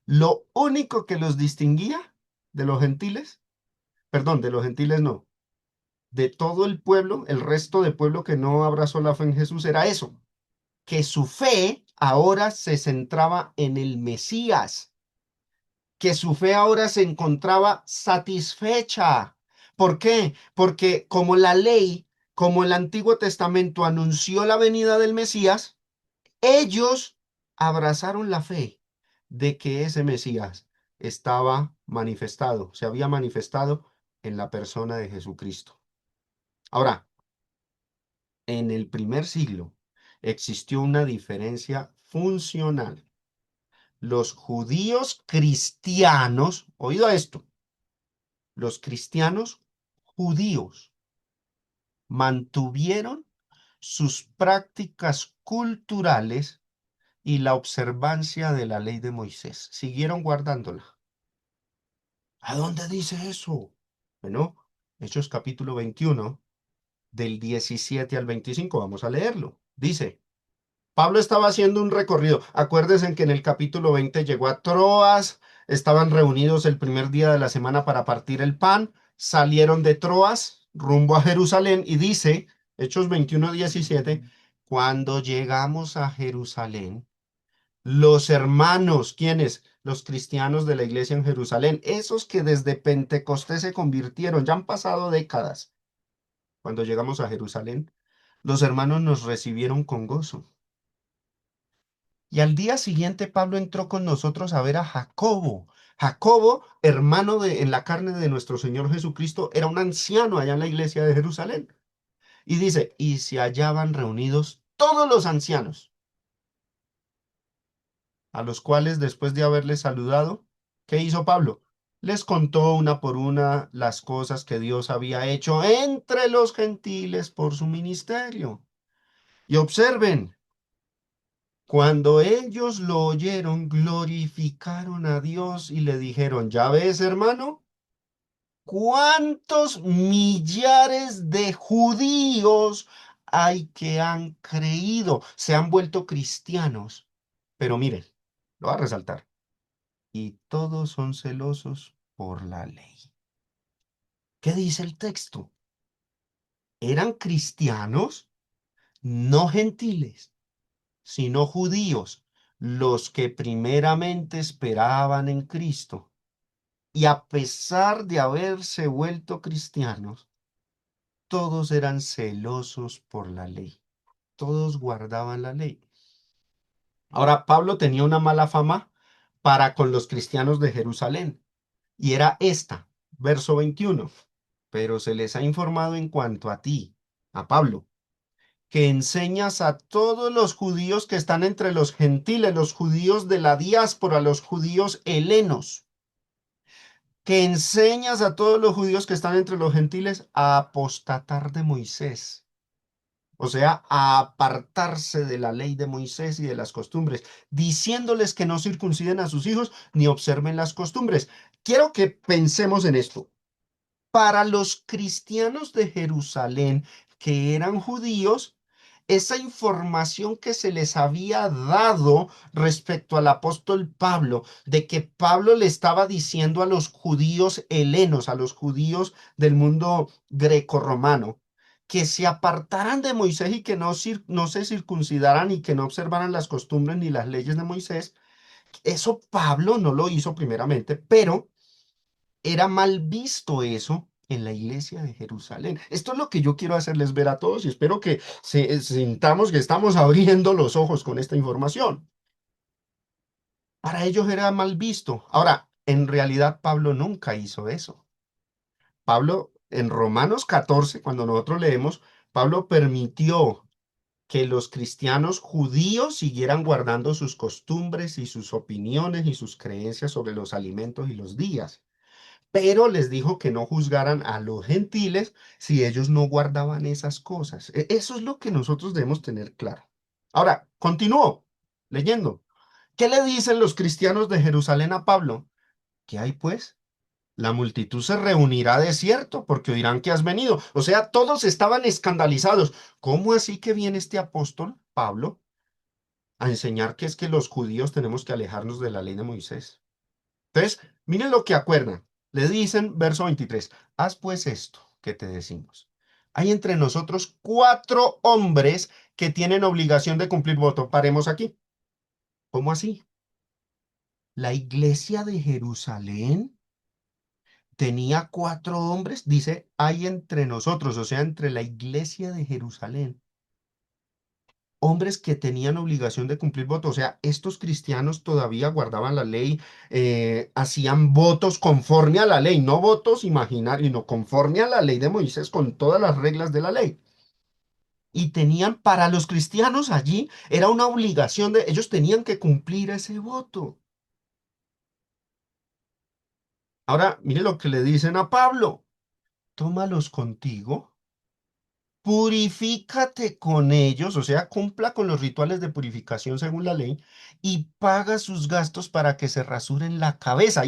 Lo único que los distinguía de los gentiles, perdón, de los gentiles no, de todo el pueblo, el resto del pueblo que no abrazó la fe en Jesús, era eso, que su fe ahora se centraba en el Mesías, que su fe ahora se encontraba satisfecha. ¿Por qué? Porque como la ley, como el Antiguo Testamento anunció la venida del Mesías, ellos abrazaron la fe de que ese Mesías estaba manifestado, se había manifestado en la persona de Jesucristo. Ahora, en el primer siglo existió una diferencia funcional. Los judíos cristianos, oído esto, los cristianos judíos mantuvieron sus prácticas culturales y la observancia de la ley de Moisés. Siguieron guardándola. ¿A dónde dice eso? Bueno, Hechos capítulo 21, del 17 al 25, vamos a leerlo. Dice, Pablo estaba haciendo un recorrido. Acuérdense que en el capítulo 20 llegó a Troas, estaban reunidos el primer día de la semana para partir el pan, salieron de Troas rumbo a Jerusalén y dice, Hechos 21, 17, cuando llegamos a Jerusalén, los hermanos, ¿quiénes? Los cristianos de la iglesia en Jerusalén, esos que desde Pentecostés se convirtieron, ya han pasado décadas. Cuando llegamos a Jerusalén, los hermanos nos recibieron con gozo. Y al día siguiente Pablo entró con nosotros a ver a Jacobo. Jacobo, hermano en la carne de nuestro Señor Jesucristo, era un anciano allá en la iglesia de Jerusalén. Y dice, y se hallaban reunidos todos los ancianos, a los cuales después de haberles saludado, ¿qué hizo Pablo? Les contó una por una las cosas que Dios había hecho entre los gentiles por su ministerio. Y observen, cuando ellos lo oyeron, glorificaron a Dios y le dijeron, ¿ya ves, hermano? ¿Cuántos millares de judíos hay que han creído, se han vuelto cristianos, Pero miren, lo voy a resaltar. Y todos son celosos por la ley. ¿Qué dice el texto? Eran cristianos, no gentiles, sino judíos, los que primeramente esperaban en Cristo. Y a pesar de haberse vuelto cristianos, todos eran celosos por la ley. Todos guardaban la ley. Ahora, Pablo tenía una mala fama para con los cristianos de Jerusalén, y era esta, verso 21. Pero se les ha informado en cuanto a ti, a Pablo, que enseñas a todos los judíos que están entre los gentiles, los judíos de la diáspora, los judíos helenos, que enseñas a todos los judíos que están entre los gentiles a apostatar de Moisés, o sea, a apartarse de la ley de Moisés y de las costumbres, diciéndoles que no circunciden a sus hijos ni observen las costumbres. Quiero que pensemos en esto. Para los cristianos de Jerusalén, que eran judíos, esa información que se les había dado respecto al apóstol Pablo, de que Pablo le estaba diciendo a los judíos helenos, a los judíos del mundo grecorromano, que se apartaran de Moisés y que no se circuncidaran y que no observaran las costumbres ni las leyes de Moisés, eso Pablo no lo hizo primeramente, pero era mal visto eso en la iglesia de Jerusalén. Esto es lo que yo quiero hacerles ver a todos y espero que sintamos que estamos abriendo los ojos con esta información. Para ellos era mal visto. Ahora, en realidad Pablo nunca hizo eso. Pablo, en Romanos 14, cuando nosotros leemos, Pablo permitió que los cristianos judíos siguieran guardando sus costumbres y sus opiniones y sus creencias sobre los alimentos y los días, pero les dijo que no juzgaran a los gentiles si ellos no guardaban esas cosas. Eso es lo que nosotros debemos tener claro. Ahora, continúo leyendo. ¿Qué le dicen los cristianos de Jerusalén a Pablo? ¿Qué hay pues? La multitud se reunirá de cierto, porque oirán que has venido. O sea, todos estaban escandalizados. ¿Cómo así que viene este apóstol, Pablo, a enseñar que es que los judíos tenemos que alejarnos de la ley de Moisés? Entonces, miren lo que acuerdan. Le dicen, verso 23, haz pues esto que te decimos. Hay entre nosotros 4 hombres que tienen obligación de cumplir voto. Paremos aquí. ¿Cómo así? La iglesia de Jerusalén tenía 4 hombres, dice, hay entre nosotros, o sea, entre la iglesia de Jerusalén, hombres que tenían obligación de cumplir voto. O sea, estos cristianos todavía guardaban la ley, hacían votos conforme a la ley, no votos imaginarios, no conforme a la ley de Moisés con todas las reglas de la ley. Y tenían, para los cristianos allí, era una obligación de, ellos tenían que cumplir ese voto. Ahora, mire lo que le dicen a Pablo, tómalos contigo, purifícate con ellos, o sea, cumpla con los rituales de purificación según la ley, y paga sus gastos para que se rasuren la cabeza.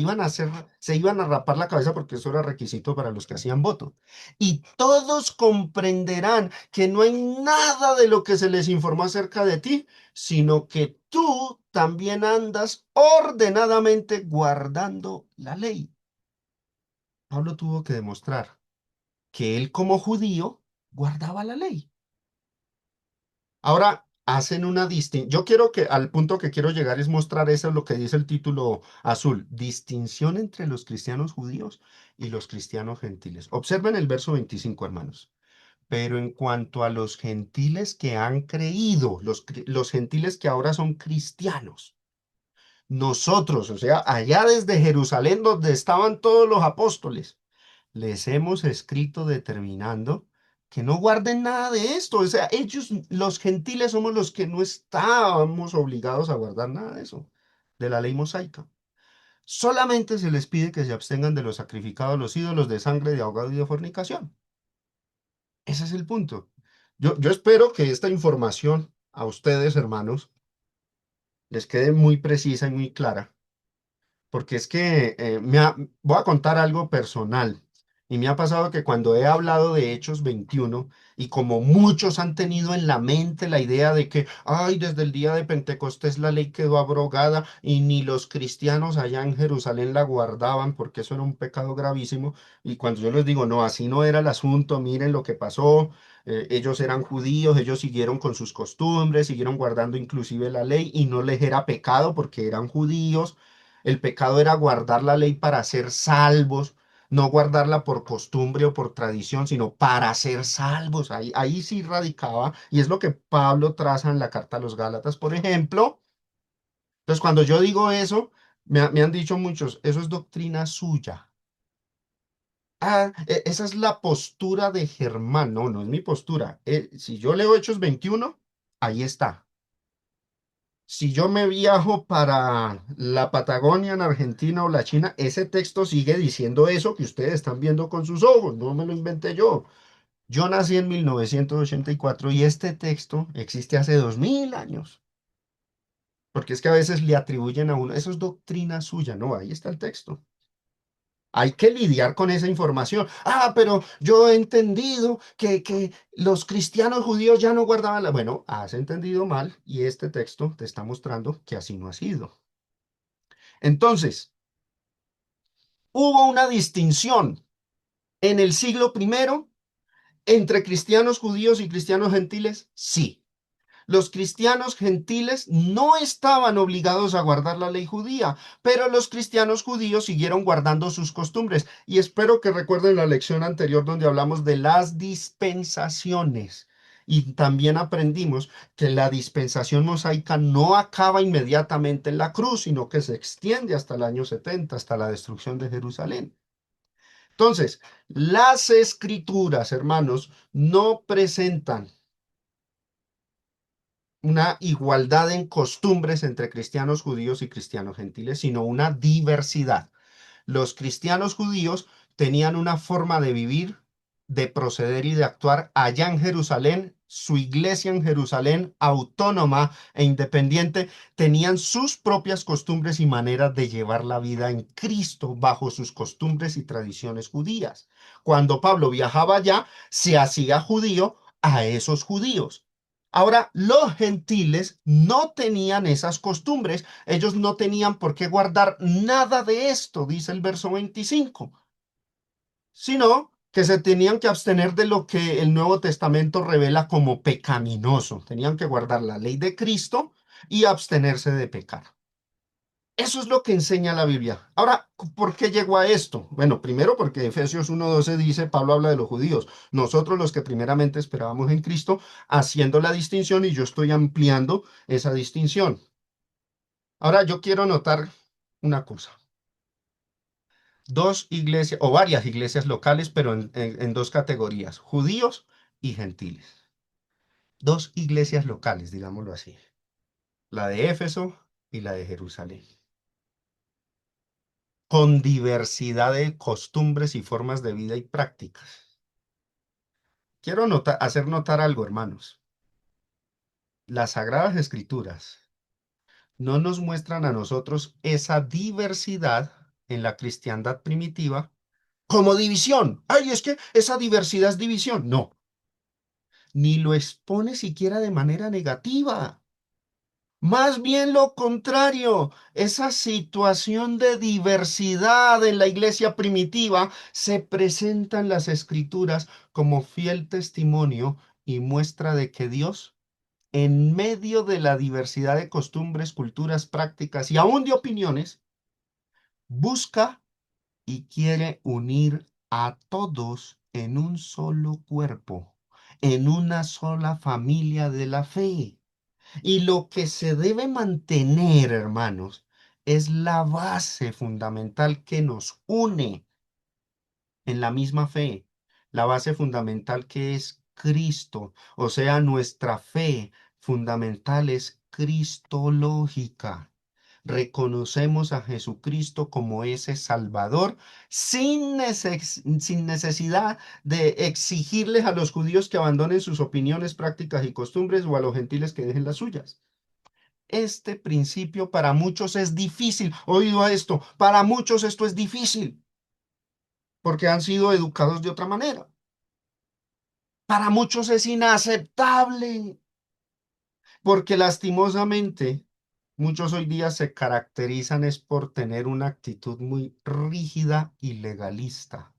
Se iban a rapar la cabeza porque eso era requisito para los que hacían voto. Y todos comprenderán que no hay nada de lo que se les informó acerca de ti, sino que tú también andas ordenadamente guardando la ley. Pablo tuvo que demostrar que él como judío guardaba la ley. Ahora hacen una distinción. Yo quiero que al punto que quiero llegar es mostrar eso, lo que dice el título azul, distinción entre los cristianos judíos y los cristianos gentiles. Observen el verso 25, hermanos. Pero en cuanto a los gentiles que han creído, los gentiles que ahora son cristianos, nosotros, o sea, allá desde Jerusalén donde estaban todos los apóstoles, les hemos escrito determinando que no guarden nada de esto. O sea, ellos, los gentiles, somos los que no estábamos obligados a guardar nada de eso, de la ley mosaica. Solamente se les pide que se abstengan de los sacrificados a los ídolos, de sangre, de ahogado y de fornicación. Ese es el punto. Yo espero que esta información a ustedes, hermanos, les quede muy precisa y muy clara, porque es que voy a contar algo personal. Y me ha pasado que cuando he hablado de Hechos 21, y como muchos han tenido en la mente la idea de que, ay, desde el día de Pentecostés la ley quedó abrogada y ni los cristianos allá en Jerusalén la guardaban porque eso era un pecado gravísimo. Y cuando yo les digo, no, así no era el asunto, miren lo que pasó, ellos eran judíos, ellos siguieron con sus costumbres, siguieron guardando inclusive la ley y no les era pecado porque eran judíos. El pecado era guardar la ley para ser salvos, no guardarla por costumbre o por tradición, sino para ser salvos. Ahí sí radicaba, y es lo que Pablo traza en la carta a los Gálatas, por ejemplo. Entonces, cuando yo digo eso, me han dicho muchos, eso es doctrina suya. Ah, esa es la postura de Germán. No, no es mi postura. Si yo leo Hechos 21, ahí está. Si yo me viajo para la Patagonia en Argentina o la China, ese texto sigue diciendo eso que ustedes están viendo con sus ojos, no me lo inventé yo. Yo nací en 1984 y este texto existe hace 2000 años, porque es que a veces le atribuyen a uno, eso es doctrina suya, no, ahí está el texto. Hay que lidiar con esa información. Ah, pero yo he entendido que los cristianos judíos ya no guardaban la... Bueno, has entendido mal y este texto te está mostrando que así no ha sido. Entonces, hubo una distinción en el siglo primero entre cristianos judíos y cristianos gentiles, sí. Los cristianos gentiles no estaban obligados a guardar la ley judía, pero los cristianos judíos siguieron guardando sus costumbres. Y espero que recuerden la lección anterior donde hablamos de las dispensaciones. Y también aprendimos que la dispensación mosaica no acaba inmediatamente en la cruz, sino que se extiende hasta el año 70, hasta la destrucción de Jerusalén. Entonces, las escrituras, hermanos, no presentan una igualdad en costumbres entre cristianos judíos y cristianos gentiles, sino una diversidad. Los cristianos judíos tenían una forma de vivir, de proceder y de actuar allá en Jerusalén. Su iglesia en Jerusalén, autónoma e independiente, tenían sus propias costumbres y maneras de llevar la vida en Cristo bajo sus costumbres y tradiciones judías. Cuando Pablo viajaba allá, se hacía judío a esos judíos. Ahora, los gentiles no tenían esas costumbres, ellos no tenían por qué guardar nada de esto, dice el verso 25, sino que se tenían que abstener de lo que el Nuevo Testamento revela como pecaminoso. Tenían que guardar la ley de Cristo y abstenerse de pecar. Eso es lo que enseña la Biblia. Ahora, ¿por qué llegó a esto? Bueno, primero porque Efesios 1:12 dice, Pablo habla de los judíos, nosotros los que primeramente esperábamos en Cristo, haciendo la distinción y yo estoy ampliando esa distinción. Ahora yo quiero notar una cosa. Dos iglesias o varias iglesias locales, pero en dos categorías, judíos y gentiles. Dos iglesias locales, digámoslo así, la de Éfeso y la de Jerusalén, con diversidad de costumbres y formas de vida y prácticas. Quiero hacer notar algo, hermanos. Las Sagradas Escrituras no nos muestran a nosotros esa diversidad en la cristiandad primitiva como división. Ay, es que esa diversidad es división. No, ni lo expone siquiera de manera negativa. Más bien lo contrario, esa situación de diversidad en la iglesia primitiva se presenta en las escrituras como fiel testimonio y muestra de que Dios, en medio de la diversidad de costumbres, culturas, prácticas y aún de opiniones, busca y quiere unir a todos en un solo cuerpo, en una sola familia de la fe. Y lo que se debe mantener, hermanos, es la base fundamental que nos une en la misma fe, la base fundamental que es Cristo, o sea, nuestra fe fundamental es cristológica. Reconocemos a Jesucristo como ese Salvador sin necesidad de exigirles a los judíos que abandonen sus opiniones, prácticas y costumbres o a los gentiles que dejen las suyas. Este principio para muchos es difícil. Oído a esto, para muchos esto es difícil. porque han sido educados de otra manera. Para muchos es inaceptable, porque lastimosamente muchos hoy día se caracterizan es por tener una actitud muy rígida y legalista.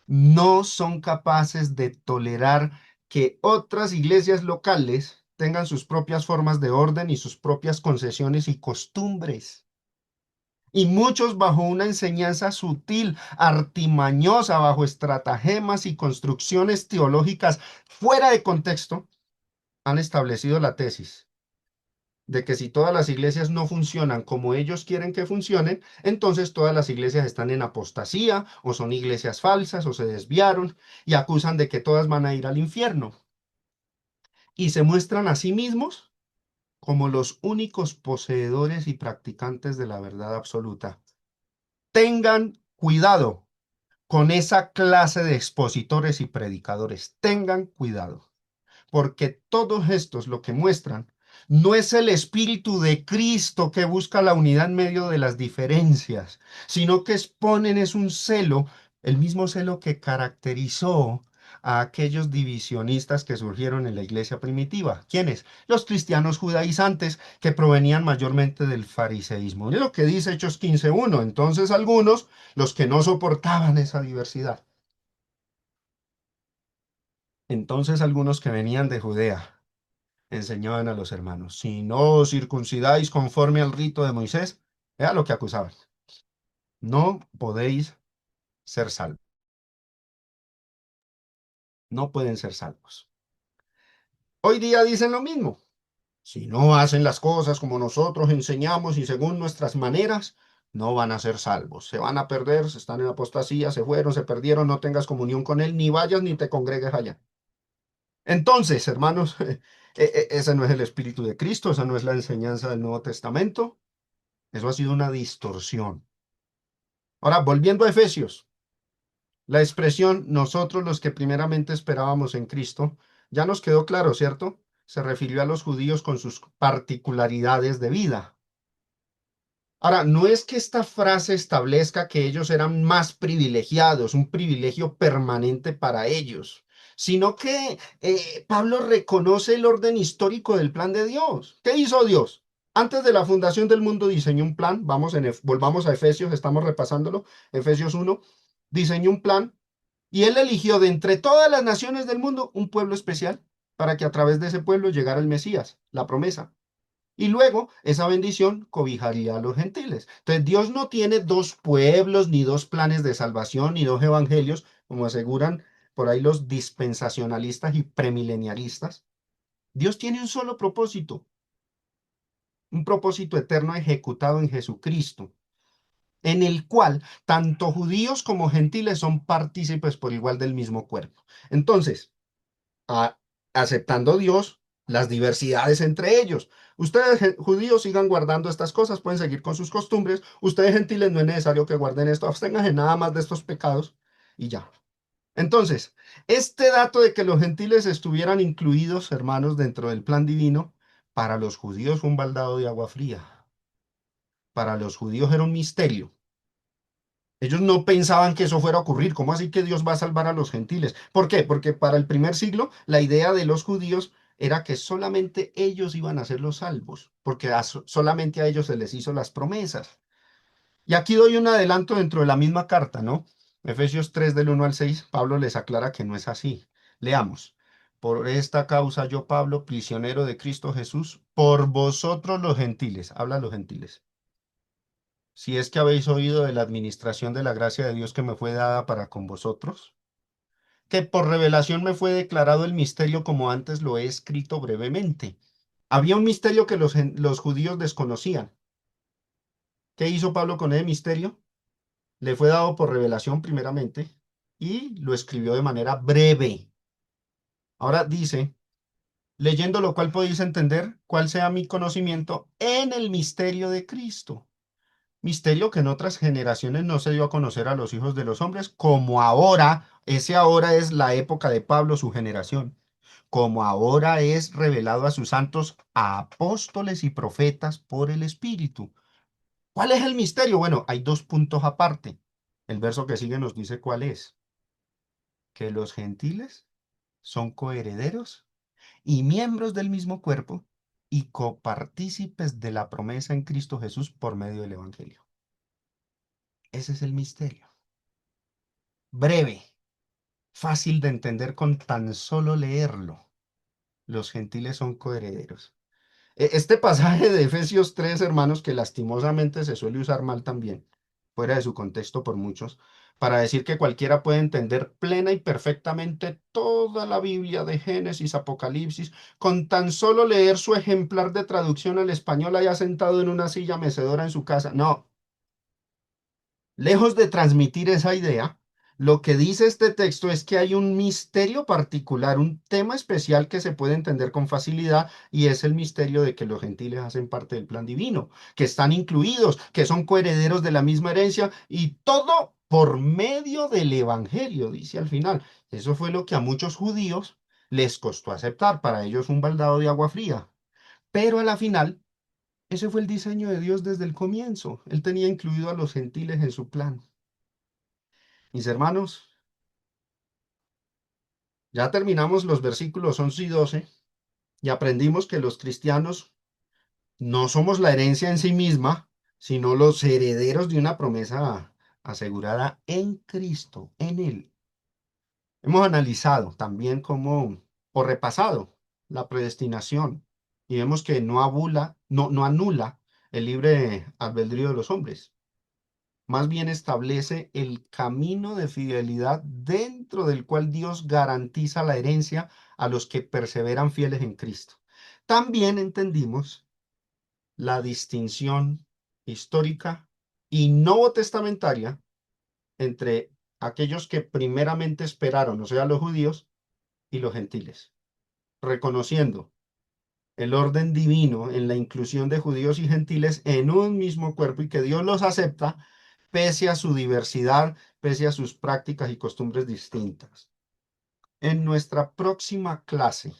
No son capaces de tolerar que otras iglesias locales tengan sus propias formas de orden y sus propias concesiones y costumbres. Y muchos bajo una enseñanza sutil, artimañosa, bajo estratagemas y construcciones teológicas fuera de contexto, han establecido la tesis de que si todas las iglesias no funcionan como ellos quieren que funcionen, entonces todas las iglesias están en apostasía o son iglesias falsas o se desviaron y acusan de que todas van a ir al infierno. Y se muestran a sí mismos como los únicos poseedores y practicantes de la verdad absoluta. Tengan cuidado con esa clase de expositores y predicadores. Tengan cuidado, porque todos estos lo que muestran no es el espíritu de Cristo que busca la unidad en medio de las diferencias, sino que exponen es un celo, el mismo celo que caracterizó a aquellos divisionistas que surgieron en la iglesia primitiva. ¿Quiénes? Los cristianos judaizantes que provenían mayormente del fariseísmo. Es lo que dice Hechos 15:1. Entonces algunos, los que no soportaban esa diversidad, entonces algunos que venían de Judea, enseñaban a los hermanos, si no os circuncidáis conforme al rito de Moisés, era lo que acusaban, no podéis ser salvos, no pueden ser salvos. Hoy día dicen lo mismo, si no hacen las cosas como nosotros enseñamos y según nuestras maneras, no van a ser salvos, se van a perder, se están en apostasía, se fueron, se perdieron, no tengas comunión con él, ni vayas ni te congregues allá. Entonces, hermanos, ese no es el espíritu de Cristo, esa no es la enseñanza del Nuevo Testamento, eso ha sido una distorsión. Ahora, volviendo a Efesios, la expresión nosotros los que primeramente esperábamos en Cristo, ya nos quedó claro, ¿cierto? Se refirió a los judíos con sus particularidades de vida. Ahora, no es que esta frase establezca que ellos eran más privilegiados, un privilegio permanente para ellos, sino que Pablo reconoce el orden histórico del plan de Dios. ¿Qué hizo Dios? Antes de la fundación del mundo diseñó un plan, volvamos a Efesios, estamos repasándolo, Efesios 1, diseñó un plan y él eligió de entre todas las naciones del mundo un pueblo especial para que a través de ese pueblo llegara el Mesías, la promesa. Y luego esa bendición cobijaría a los gentiles. Entonces Dios no tiene dos pueblos, ni dos planes de salvación, ni dos evangelios, como aseguran por ahí los dispensacionalistas y premilenialistas. Dios tiene un propósito eterno ejecutado en Jesucristo, en el cual tanto judíos como gentiles son partícipes por igual del mismo cuerpo. Entonces, a- aceptando Dios las diversidades entre ellos. Ustedes, judíos, sigan guardando estas cosas, pueden seguir con sus costumbres. Ustedes, gentiles, no es necesario que guarden esto, absténganse nada más de estos pecados y ya. Entonces, este dato de que los gentiles estuvieran incluidos, hermanos, dentro del plan divino, para los judíos fue un baldado de agua fría. Para los judíos era un misterio. Ellos no pensaban que eso fuera a ocurrir. ¿Cómo así que Dios va a salvar a los gentiles? ¿Por qué? Porque para el primer siglo la idea de los judíos era que solamente ellos iban a ser los salvos, porque solamente a ellos se les hizo las promesas. Y aquí doy un adelanto dentro de la misma carta, ¿no? Efesios 3 del 1 al 6, Pablo les aclara que no es así. Leamos. Por esta causa yo, Pablo, prisionero de Cristo Jesús, por vosotros los gentiles, habla a los gentiles, si es que habéis oído de la administración de la gracia de Dios que me fue dada para con vosotros, que por revelación me fue declarado el misterio como antes lo he escrito brevemente. Había un misterio que los judíos desconocían. ¿Qué hizo Pablo con ese misterio? Le fue dado por revelación primeramente y lo escribió de manera breve. Ahora dice, leyendo lo cual podéis entender cuál sea mi conocimiento en el misterio de Cristo. Misterio que en otras generaciones no se dio a conocer a los hijos de los hombres, como ahora, ese ahora es la época de Pablo, su generación, como ahora es revelado a sus santos apóstoles y profetas por el Espíritu. ¿Cuál es el misterio? Bueno, hay dos puntos aparte. El verso que sigue nos dice cuál es, que los gentiles son coherederos y miembros del mismo cuerpo y copartícipes de la promesa en Cristo Jesús por medio del Evangelio. Ese es el misterio. Breve, fácil de entender con tan solo leerlo. Los gentiles son coherederos. Este pasaje de Efesios 3, hermanos, que lastimosamente se suele usar mal también, fuera de su contexto por muchos, para decir que cualquiera puede entender plena y perfectamente toda la Biblia de Génesis, Apocalipsis, con tan solo leer su ejemplar de traducción al español allá sentado en una silla mecedora en su casa. No, lejos de transmitir esa idea, lo que dice este texto es que hay un misterio particular, un tema especial que se puede entender con facilidad y es el misterio de que los gentiles hacen parte del plan divino, que están incluidos, que son coherederos de la misma herencia y todo por medio del evangelio, dice al final. Eso fue lo que a muchos judíos les costó aceptar, para ellos un baldado de agua fría, pero a la final ese fue el diseño de Dios desde el comienzo. Él tenía incluido a los gentiles en su plan. Mis hermanos, ya terminamos los versículos 11 y 12 y aprendimos que los cristianos no somos la herencia en sí misma, sino los herederos de una promesa asegurada en Cristo, en Él. Hemos analizado también cómo, o repasado, la predestinación y vemos que no anula el libre albedrío de los hombres. Más bien establece el camino de fidelidad dentro del cual Dios garantiza la herencia a los que perseveran fieles en Cristo. También entendimos la distinción histórica y nuevo testamentaria entre aquellos que primeramente esperaron, o sea, los judíos y los gentiles, reconociendo el orden divino en la inclusión de judíos y gentiles en un mismo cuerpo y que Dios los acepta pese a su diversidad, pese a sus prácticas y costumbres distintas. En nuestra próxima clase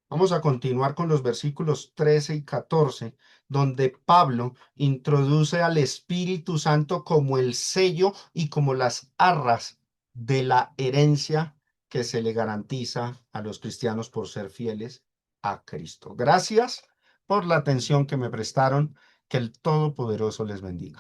vamos a continuar con los versículos 13 y 14, donde Pablo introduce al Espíritu Santo como el sello y como las arras de la herencia que se le garantiza a los cristianos por ser fieles a Cristo. Gracias por la atención que me prestaron. Que el Todopoderoso les bendiga.